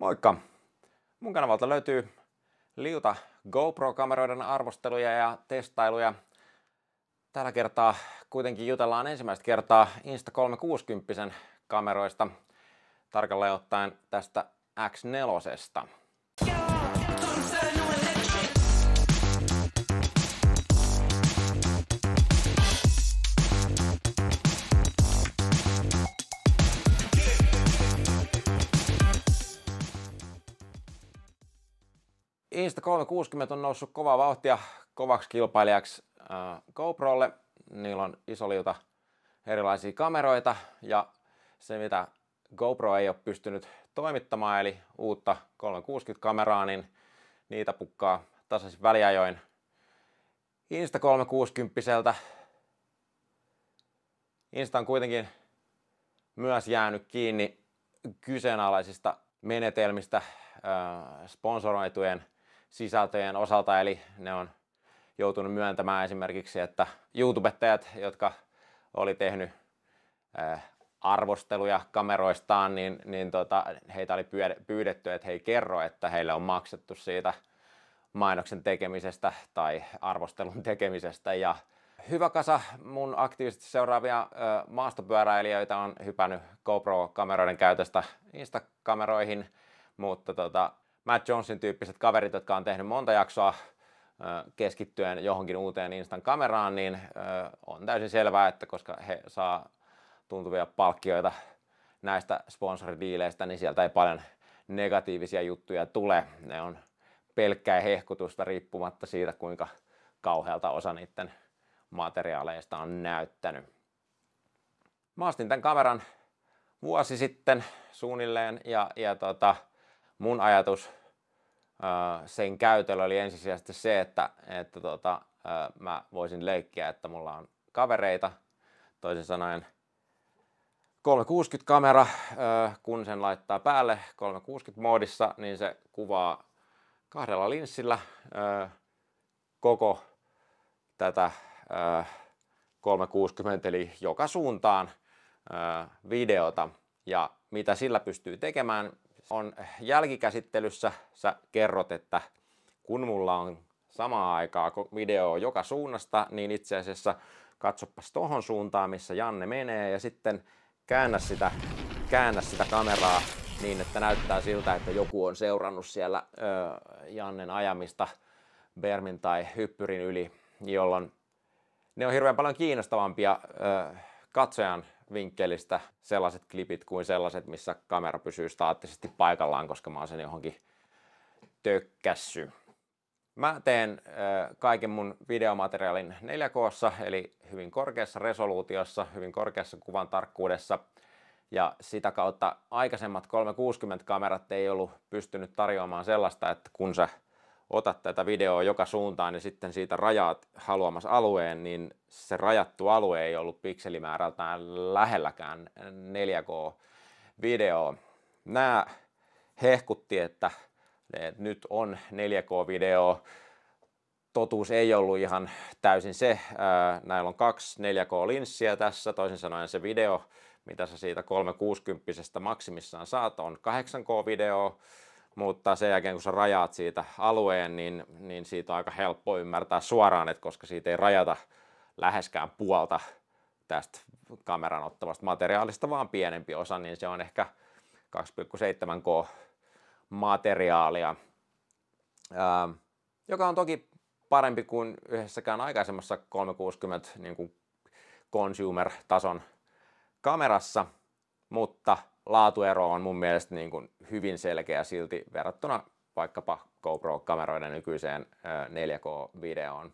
Moikka! Mun kanavalta löytyy liuta GoPro-kameroiden arvosteluja ja testailuja. Tällä kertaa kuitenkin jutellaan ensimmäistä kertaa Insta360 kameroista, tarkalleen ottaen tästä X4:sta. Insta360 on noussut kovaa vauhtia kovaksi kilpailijaksi GoProlle. Niillä on iso liuta erilaisia kameroita ja se mitä GoPro ei ole pystynyt toimittamaan eli uutta 360-kameraa, niin niitä pukkaa tasaisin väliajoin Insta360. Insta on kuitenkin myös jäänyt kiinni kyseenalaisista menetelmistä sponsoroitujen sisältöjen osalta, eli ne on joutunut myöntämään esimerkiksi, että YouTubettajat, jotka oli tehnyt arvosteluja kameroistaan, niin heitä oli pyydetty, että he ei kerro, että heille on maksettu siitä mainoksen tekemisestä tai arvostelun tekemisestä. Ja hyvä kasa mun aktiivisesti seuraavia maastopyöräilijöitä on hypännyt GoPro-kameroiden käytöstä Insta-kameroihin, mutta Matt Jonesin tyyppiset kaverit, jotka on tehnyt monta jaksoa keskittyen johonkin uuteen Instan kameraan, niin on täysin selvää, että koska he saa tuntuvia palkkioita näistä sponsoridiileistä, niin sieltä ei paljon negatiivisia juttuja tule. Ne on pelkkää hehkutusta riippumatta siitä, kuinka kauhealta osa niiden materiaaleista on näyttänyt. Mä ostin tämän kameran vuosi sitten suunnilleen ja mun ajatus sen käytöllä oli ensisijaisesti se, että mä voisin leikkiä, että mulla on kavereita, toisin sanoen 360-kamera, kun sen laittaa päälle 360-moodissa, niin se kuvaa kahdella linssillä koko tätä 360 eli joka suuntaan videota. Ja mitä sillä pystyy tekemään on jälkikäsittelyssä sä kerrot, että kun mulla on samaan aikaan video joka suunnasta, niin itse asiassa katsopas tohon suuntaan, missä Janne menee ja sitten käännä sitä kameraa niin, että näyttää siltä, että joku on seurannut siellä Jannen ajamista bermin tai hyppyrin yli, jolloin ne on hirveän paljon kiinnostavampia katsojan vinkkelistä sellaiset klipit kuin sellaiset, missä kamera pysyy staattisesti paikallaan, koska mä oon sen johonkin tökkässy. Mä teen kaiken mun videomateriaalin 4K:ssa, eli hyvin korkeassa resoluutiossa, hyvin korkeassa kuvan tarkkuudessa, ja sitä kautta aikaisemmat 360-kamerat ei ollut pystynyt tarjoamaan sellaista, että kun sä otat tätä videoa joka suuntaan ja sitten siitä rajaat haluamas alueen, niin se rajattu alue ei ollut pikselimäärältään lähelläkään 4K-videoa. Nämä hehkutti, että nyt on 4K-video. Totuus ei ollut ihan täysin se. Näillä on 2 4K-linssiä tässä, toisin sanoen se video, mitä sä siitä 360 maksimissaan saat, on 8K-video. Mutta sen jälkeen, kun sä rajaat siitä alueen, niin siitä on aika helppo ymmärtää suoraan, että koska siitä ei rajata läheskään puolta tästä kameran ottamasta materiaalista, vaan pienempi osa, niin se on ehkä 2,7K materiaalia, joka on toki parempi kuin yhdessäkään aikaisemmassa 360 niin kuin consumer-tason kamerassa, mutta laatuero on mun mielestä niin kuin hyvin selkeä silti verrattuna vaikkapa GoPro-kameroiden nykyiseen 4K-videoon.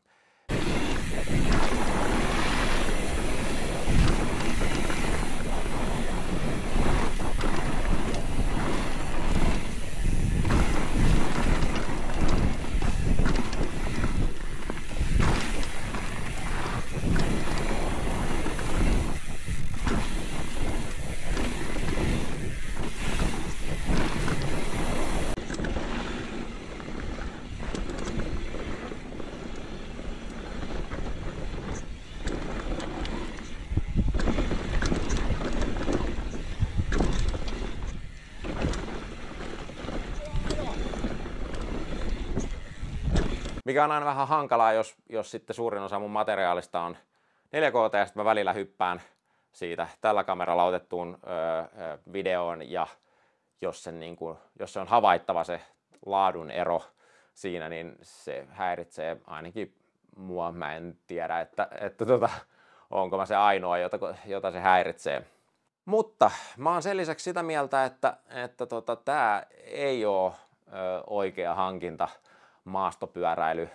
mikä on aina vähän hankalaa, jos sitten suurin osa mun materiaalista on 4K ja sitten mä välillä hyppään siitä tällä kameralla otettuun videoon ja jos se on havaittava se laadun ero siinä, niin se häiritsee ainakin mua. Mä en tiedä, että onko mä se ainoa, jota se häiritsee. Mutta mä oon sen lisäksi sitä mieltä, että tää ei ole oikea hankinta maastopyöräily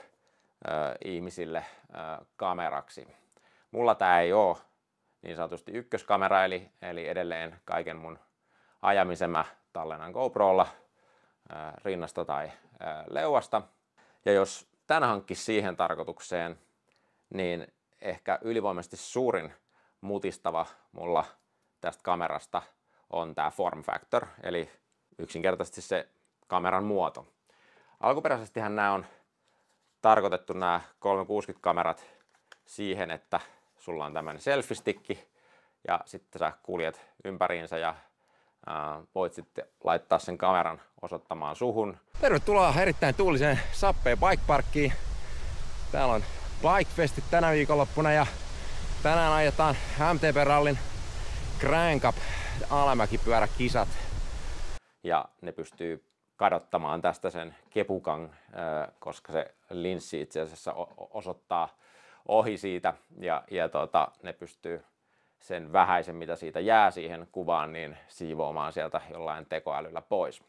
ihmisille kameraksi. Mulla tää ei ole niin sanotusti ykköskamera, eli edelleen kaiken mun ajamisen mä tallennan GoProlla rinnasta tai leuasta. Ja jos tän hankkisi siihen tarkoitukseen, niin ehkä ylivoimaisesti suurin mutistava mulla tästä kamerasta on tää form factor, eli yksinkertaisesti se kameran muoto. Alkuperäisestihän nämä on tarkoitettu nämä 360-kamerat siihen, että sulla on tämmöinen selfie-stikki ja sitten sä kuljet ympäriinsä ja voit sitten laittaa sen kameran osoittamaan suhun. Tervetuloa erittäin tuuliseen Sappeen Bike Parkkiin. Täällä on Bike Festit tänä viikonloppuna ja tänään ajetaan MTB-rallin Grand Cup alamäkipyöräkisat. Ja ne pystyy kadottamaan tästä sen kepukan, koska se linssi itse asiassa osoittaa ohi siitä ja ne pystyy sen vähäisen, mitä siitä jää siihen kuvaan, niin siivoamaan sieltä jollain tekoälyllä pois.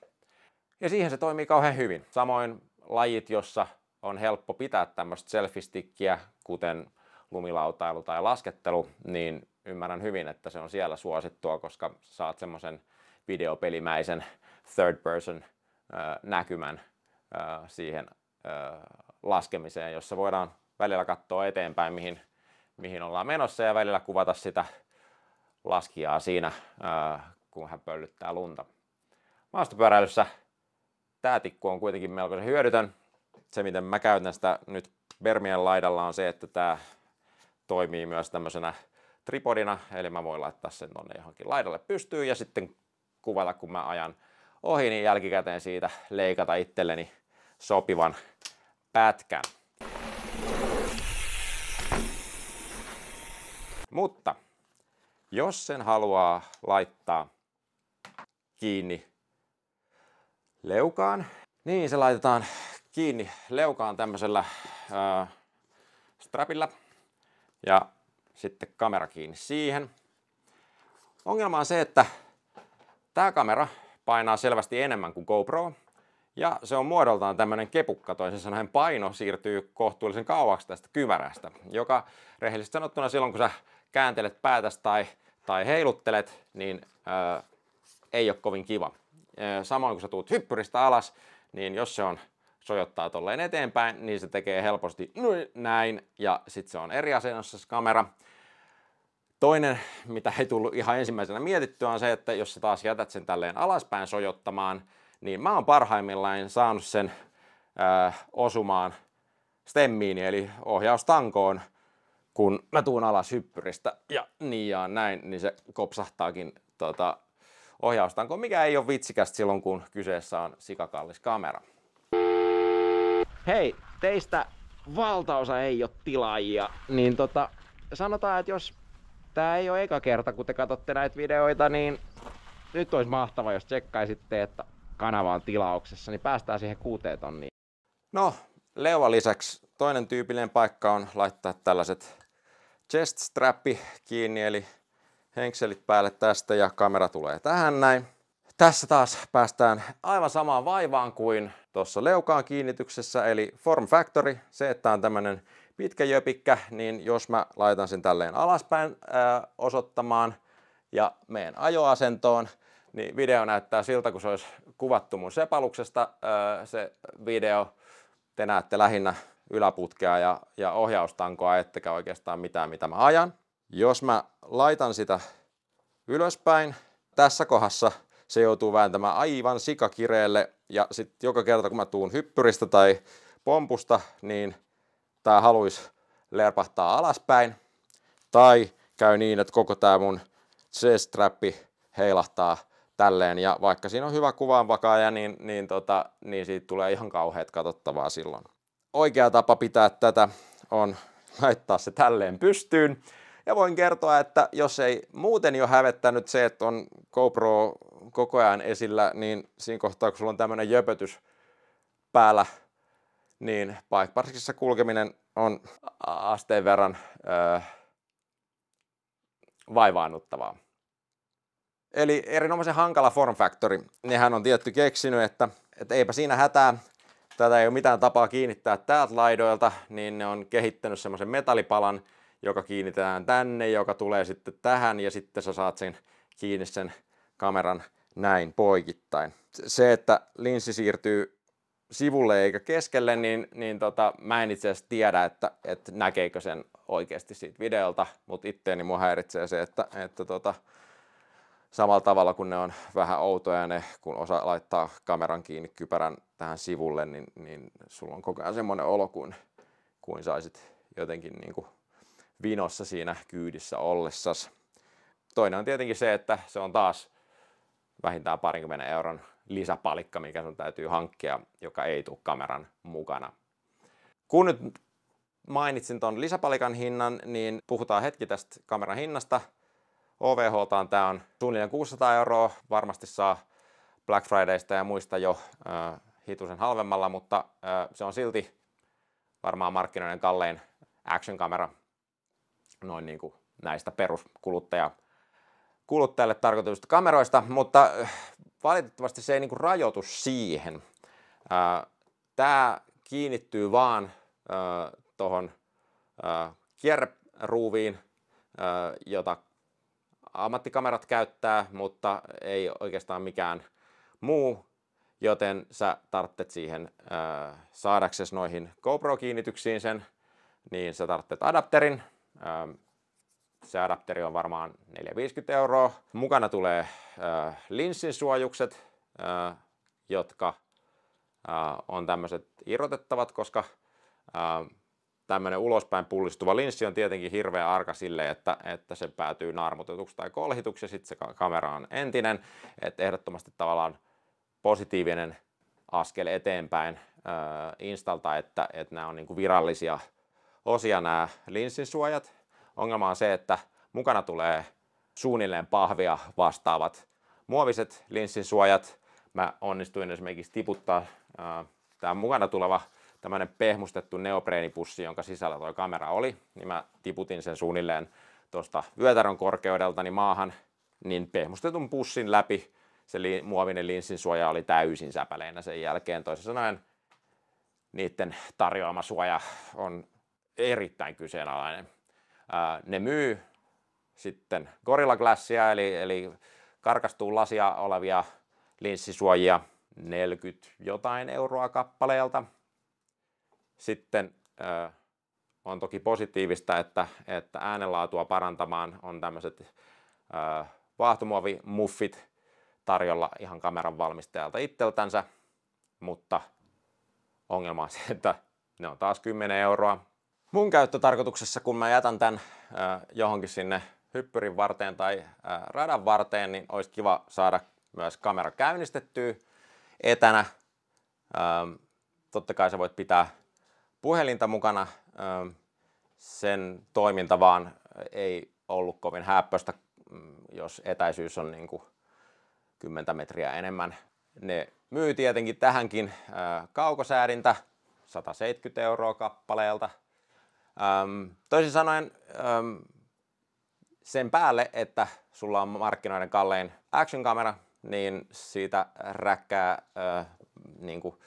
Ja siihen se toimii kauhean hyvin. Samoin lajit, jossa on helppo pitää tämmöistä selfie-stickiä, kuten lumilautailu tai laskettelu, niin ymmärrän hyvin, että se on siellä suosittua, koska saat semmoisen videopelimäisen third person näkymän siihen laskemiseen, jossa voidaan välillä katsoa eteenpäin, mihin ollaan menossa ja välillä kuvata sitä laskijaa siinä, kun hän pöllyttää lunta. Maastopyöräilyssä tämä tikku on kuitenkin melkoisen hyödytön. Se, miten mä käytän sitä nyt Bermien laidalla, on se, että tämä toimii myös tämmöisenä tripodina, eli mä voin laittaa sen tonne johonkin laidalle pystyyn ja sitten kuvata, kun mä ajan ohi, niin jälkikäteen siitä leikata itselleni sopivan pätkän. Mutta jos sen haluaa laittaa kiinni leukaan, niin se laitetaan kiinni leukaan tämmöisellä strapilla ja sitten kamera kiinni siihen. Ongelma on se, että tämä kamera painaa selvästi enemmän kuin GoPro ja se on muodoltaan tämmöinen kepukka, toisin sanoen paino siirtyy kohtuullisen kauaksi tästä kymärästä, joka rehellisesti sanottuna silloin kun sä kääntelet päätäsi tai heiluttelet, niin ei ole kovin kiva. Samoin kun sä tuut hyppyristä alas, niin jos se sojottaa tolleen eteenpäin, niin se tekee helposti näin ja sitten se on eri asennossa se kamera. Toinen, mitä ei tullut ihan ensimmäisenä mietittyä, on se, että jos sä taas jätät sen tälleen alaspäin sojottamaan, niin mä oon parhaimmillaan saanut sen osumaan stemmiini eli ohjaustankoon, kun mä tuun alas hyppyristä ja näin, niin se kopsahtaakin ohjaustankoon, mikä ei ole vitsikästä silloin, kun kyseessä on sikakallis kamera. Hei, teistä valtaosa ei ole tilaajia, niin sanotaan, että jos tää ei ole eka kerta, kun te katsotte näitä videoita, niin nyt olisi mahtavaa, jos tsekkaisitte, että kanava on tilauksessa, niin päästään siihen 6 tonniin. No, leuvan lisäksi toinen tyypillinen paikka on laittaa tällaiset chest strappi kiinni, eli henkselit päälle tästä ja kamera tulee tähän näin. Tässä taas päästään aivan samaan vaivaan kuin tuossa leukaan kiinnityksessä, eli form factory, se että on tämmönen pitkä jöpikkä, niin jos mä laitan sen tälleen alaspäin osoittamaan ja meen ajoasentoon, niin video näyttää siltä, kun se olisi kuvattu mun sepaluksesta se video. Te näette lähinnä yläputkea ja ohjaustankoa, ettekä oikeastaan mitään, mitä mä ajan. Jos mä laitan sitä ylöspäin, tässä kohdassa se joutuu vääntämään aivan sikakireelle ja sitten joka kerta kun mä tuun hyppyristä tai pompusta, niin tää haluaisi lerpahtaa alaspäin. Tai käy niin, että koko tää mun chest strappi heilahtaa tälleen ja vaikka siinä on hyvä kuvaanvakaaja, niin siitä tulee ihan kauheat katsottavaa silloin. oikea tapa pitää tätä on laittaa se tälleen pystyyn. Ja voin kertoa, että jos ei muuten jo hävettänyt se, että on GoPro koko ajan esillä, niin siinä kohtaa, kun sulla on tämmöinen jöpötys päällä, niin bikeparkissa kulkeminen on asteen verran vaivaannuttavaa. Eli erinomaisen hankala form factori. Nehän on tietty keksinyt, että eipä siinä hätää. Tätä ei ole mitään tapaa kiinnittää täältä laidoilta, niin ne on kehittänyt semmoisen metallipalan, joka kiinnitetään tänne, joka tulee sitten tähän ja sitten sä saat sen kiinni sen kameran näin poikittain. Se, että linssi siirtyy sivulle eikä keskelle, niin mä en itse asiassa tiedä, että näkeekö sen oikeasti siitä videolta, mutta itteeni mua häiritsee se, että samalla tavalla kun ne on vähän outoja ne, kun osa laittaa kameran kiinni kypärän tähän sivulle, niin sulla on koko ajan semmoinen olo, kuin saisit jotenkin niin kuin vinossa siinä kyydissä ollessas. Toinen on tietenkin se, että se on taas vähintään 20 euron lisäpalikka, mikä sun täytyy hankkia, joka ei tule kameran mukana. Kun nyt mainitsin ton lisäpalikan hinnan, niin puhutaan hetki tästä kameran hinnasta. OVH:taan tää on suunnilleen 600 €, varmasti saa Black Fridaysta ja muista jo hitusen halvemmalla, mutta se on silti varmaan markkinoiden kallein action-kamera noin niin kuin näistä peruskuluttajalle tarkoitusta kameroista, mutta valitettavasti se ei niin kuin rajoitu siihen. Tää kiinnittyy vaan tuohon kierreruuviin, jota ammattikamerat käyttää, mutta ei oikeastaan mikään muu, joten sä tarvitset siihen saadaksesi noihin GoPro-kiinnityksiin sen, niin sä tarvitset adapterin. Se adapteri on varmaan 450 €. Mukana tulee linssin suojukset, jotka on tämmöiset irrotettavat, koska tämmöinen ulospäin pullistuva linssi on tietenkin hirveän arka sille, että se päätyy naarmutetuksi tai kolhituksi ja sitten se kamera on entinen. Että ehdottomasti tavallaan positiivinen askel eteenpäin Instalta, että nämä on niinku virallisia osia nämä linssin suojat. Ongelma on se, että mukana tulee suunnilleen pahvia vastaavat muoviset linssin suojat. Mä onnistuin esimerkiksi tiputtaa tämä mukana tuleva tämmöinen pehmustettu neopreenipussi, jonka sisällä tuo kamera oli, niin mä tiputin sen suunnilleen tuosta vyötärön korkeudeltani maahan, niin pehmustetun pussin läpi se muovinen linssin suoja oli täysin säpäleinä sen jälkeen. Toisin sanoen niiden tarjoama suoja on erittäin kyseenalainen. Ne myy sitten Gorilla Glassia, eli karkastuun lasia olevia linssisuojia 40 jotain euroa kappaleelta. Sitten on toki positiivista, että äänenlaatua parantamaan on tämmöiset vaahtomuovimuffit tarjolla ihan kameran valmistajalta itseltänsä, mutta ongelma on se, että ne on taas 10 euroa. Mun käyttötarkoituksessa, kun mä jätän tämän johonkin sinne hyppyrin varteen tai radan varteen, niin olisi kiva saada myös kamera käynnistettyä etänä. Totta kai sä voit pitää puhelinta mukana. Sen toiminta vaan ei ollut kovin häppöistä, jos etäisyys on niin kuin 10 metriä enemmän. Ne myy tietenkin tähänkin kaukosäädintä 170 euroa kappaleelta. Toisin sanoen sen päälle, että sulla on markkinoiden kallein action-kamera, niin siitä räkkää niin kuin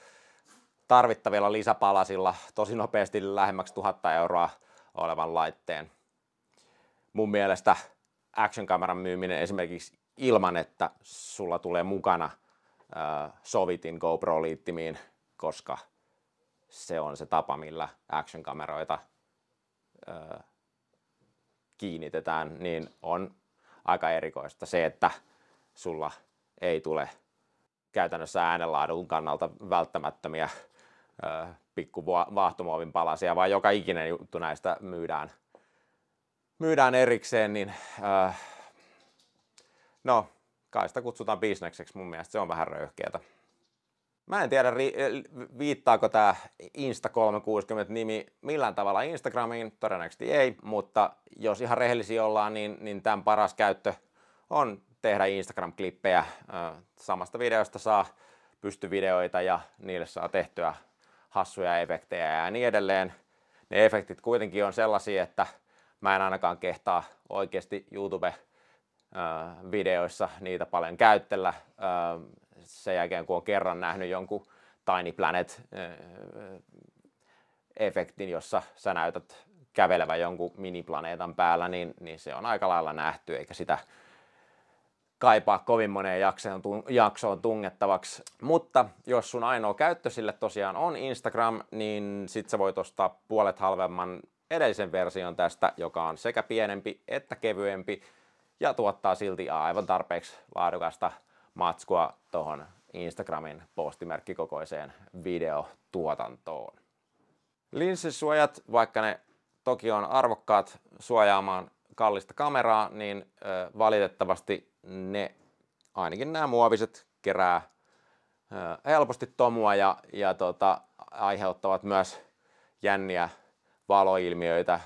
tarvittavilla lisäpalasilla tosi nopeasti lähemmäksi 1000 euroa olevan laitteen. Mun mielestä action-kameran myyminen esimerkiksi ilman, että sulla tulee mukana sovitin GoPro-liittimiin, koska se on se tapa, millä action-kameroita kiinnitetään, niin on aika erikoista. Se, että sulla ei tule käytännössä äänenlaadun kannalta välttämättömiä pikku vaahtomuovin palasia, vaan joka ikinen juttu näistä myydään erikseen, niin no, kai sitä kutsutaan bisnekseksi, mun mielestä se on vähän röyhkeätä. Mä en tiedä, viittaako tämä Insta360 nimi millään tavalla Instagramiin, todennäköisesti ei, mutta jos ihan rehellisiä ollaan, niin tämän paras käyttö on tehdä Instagram-klippejä. Samasta videosta saa pystyvideoita ja niille saa tehtyä hassuja efektejä ja niin edelleen. Ne efektit kuitenkin on sellaisia, että mä en ainakaan kehtaa oikeasti YouTube-videoissa niitä paljon käyttellä. Sen jälkeen, kun on kerran nähnyt jonkun Tiny Planet-efektin, jossa sä näytät kävelevän jonkun miniplaneetan päällä, niin se on aika lailla nähty, eikä sitä kaipaa kovin moneen jaksoon tungettavaksi. Mutta jos sun ainoa käyttö sille tosiaan on Instagram, niin sit sä voit ostaa puolet halvemman edellisen version tästä, joka on sekä pienempi että kevyempi ja tuottaa silti aivan tarpeeksi laadukasta matskua tuohon Instagramin postimerkkikokoiseen videotuotantoon. Linssisuojat, vaikka ne toki on arvokkaat suojaamaan kallista kameraa, niin valitettavasti ne, ainakin nämä muoviset, kerää helposti tomua ja aiheuttavat myös jänniä valoilmiöitä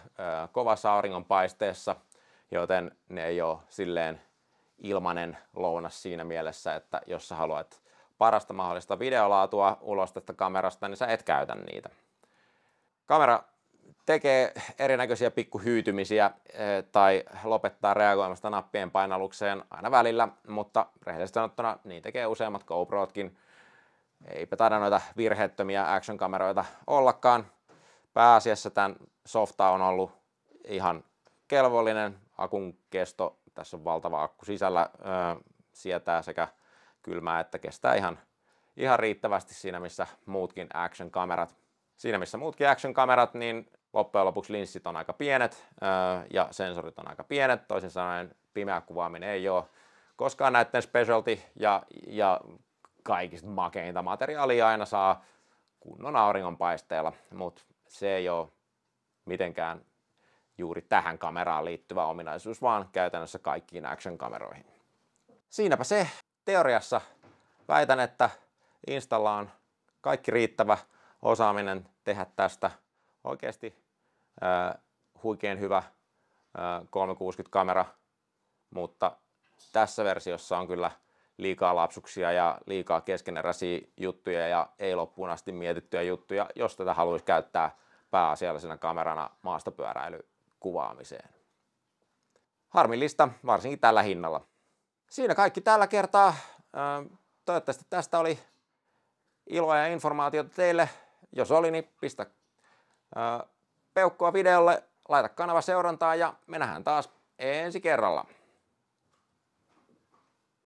kovassa auringonpaisteessa, joten ne ei ole silleen ilmainen lounas siinä mielessä, että jos sä haluat parasta mahdollista videolaatua ulos tästä kamerasta, niin sä et käytä niitä. Kamera tekee erinäköisiä pikkuhyytymisiä tai lopettaa reagoimasta nappien painallukseen aina välillä, mutta rehellisesti sanottuna niin tekee useammat GoProtkin. Eipä taida noita virheettömiä action-kameroita ollakaan. Pääasiassa tämän softa on ollut ihan kelvollinen. Akun kesto, tässä on valtava akku sisällä, sietää sekä kylmää että kestää ihan riittävästi siinä missä muutkin action-kamerat. Siinä missä muutkin action-kamerat, niin loppujen lopuksi linssit on aika pienet ja sensorit on aika pienet. Toisin sanoen pimeä kuvaaminen ei ole koskaan näiden specialty ja kaikista makeinta materiaalia aina saa kunnon auringonpaisteella, mutta se ei ole mitenkään juuri tähän kameraan liittyvä ominaisuus, vaan käytännössä kaikkiin action-kameroihin. Siinäpä se. Teoriassa väitän, että Installa on kaikki riittävä osaaminen tehdä tästä oikeasti huikean hyvä 360-kamera, mutta tässä versiossa on kyllä liikaa lapsuksia ja liikaa keskeneräisiä juttuja ja ei loppuun asti mietittyjä juttuja, jos tätä haluaisi käyttää pääasiallisena kamerana maastopyöräilykuvaamiseen. Harmillista, varsinkin tällä hinnalla. Siinä kaikki tällä kertaa. Toivottavasti tästä oli iloa ja informaatiota teille. Jos oli, niin pistä peukkua videolle, laita kanava seurantaan ja me nähdään taas ensi kerralla.